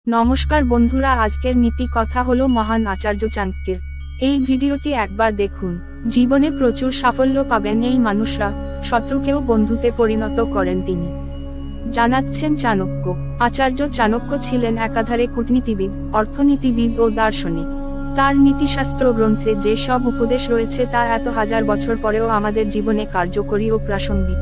নমস্কার বন্ধুরা, আজকের নীতি কথা হলো মহান আচার্য চাণক্যের। এই ভিডিওটি একবার দেখুন। জীবনে প্রচুর সাফল্য পাবেন এই মানুষরা, শত্রুকেও বন্ধুতে পরিণত করেন তিনি। জানাচ্ছেন চাণক্য। আচার্য চাণক্য ছিলেন একাধারে কূটনীতিবিদ, অর্থনীতিবিদ ও দার্শনিক। তার নীতিশাস্ত্র গ্রন্থে যে সব উপদেশ রয়েছে তা এত হাজার বছর পরেও আমাদের জীবনে কার্যকরী ও প্রাসঙ্গিক।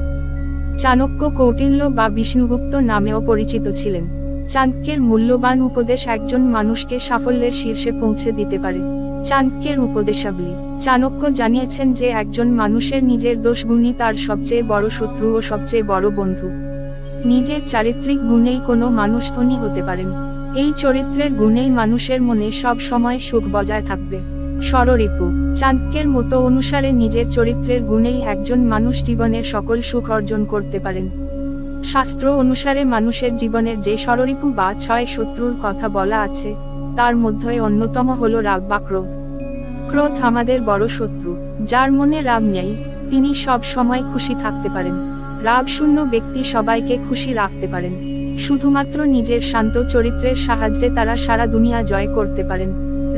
চাণক্য কৌটিল্য বা বিষ্ণুগুপ্ত নামেও পরিচিত ছিলেন। চাণক্যের মূল্যবান উপদেশ একজন মানুষকে সাফল্যের শীর্ষে পৌঁছে দিতে পারে। চাণক্যের উপদেশাবলী। চাণক্য জানিয়েছেন যে একজন মানুষের নিজের দোষগুণই তার সবচেয়ে বড় শত্রু ও সবচেয়ে বড় বন্ধু। নিজের চারিত্রিক গুণেই কোনো মানুষ ধনী হতে পারেন। এই চরিত্রের গুণেই মানুষের মনে সব সময় সুখ বজায় থাকবে। ষড়রিপু। চাণক্যের মতো অনুসারে নিজের চরিত্রের গুণেই একজন মানুষ জীবনের সকল সুখ অর্জন করতে পারেন। শাস্ত্র অনুসারে মানুষের জীবনের যে ষড়রিপু বা 6 শত্রুর কথা বলা আছে, তার মধ্যে অন্যতম হলো রাগ বা ক্রোধ। ক্রোধ আমাদের বড় শত্রু। যার মনে রাগ নেই, তিনি সব সময় খুশি থাকতে পারেন। রাগ শূন্য ব্যক্তি সবাইকে খুশি রাখতে পারেন। শুধুমাত্র নিজের শান্ত চরিত্রের সাহায্যে তারা সারা দুনিয়া জয় করতে পারেন।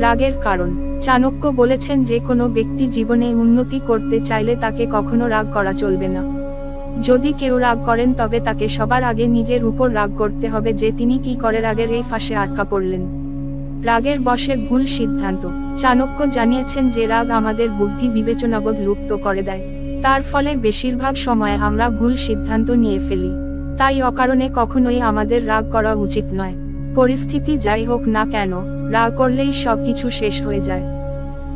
রাগের কারণ। চাণক্য বলেছেন যে কোনো ব্যক্তি জীবনে উন্নতি করতে চাইলে তাকে কখনো রাগ করা চলবে না। যদি কেউ রাগ করেন তবে তাকে সবার আগে নিজের উপর রাগ করতে হবে যে তিনি কি করে রাগের এই ফাঁসে আটকা পড়লেন। রাগের বশে ভুল সিদ্ধান্ত। চাণক্য জানিয়েছেন যে রাগ আমাদের বুদ্ধি বিবেচনাবোধ লুপ্ত করে দেয়। তার ফলে বেশিরভাগ সময় আমরা ভুল সিদ্ধান্ত নিয়ে ফেলি। তাই অকারণে কখনোই আমাদের রাগ করা উচিত নয়। পরিস্থিতি যাই হোক না কেন, রাগ করলেই সবকিছু শেষ হয়ে যায়।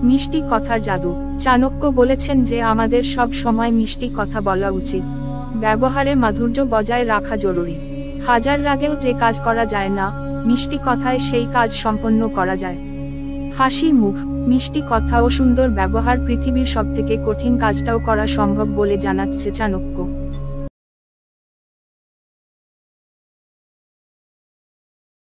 মিষ্টি কথার জাদু। চাণক্য বলেছেন যে আমাদের সব সময় মিষ্টি কথা বলা উচিত। ব্যবহারে মাধুর্য বজায় রাখা জরুরি। হাজার রাগেও যে কাজ করা যায় না, মিষ্টি কথায় সেই কাজ সম্পন্ন করা যায়। হাসি মুখ, মিষ্টি কথা ও সুন্দর ব্যবহার পৃথিবীর সবথেকে কঠিন কাজটাও করা সম্ভব বলে জানাচ্ছে চাণক্য।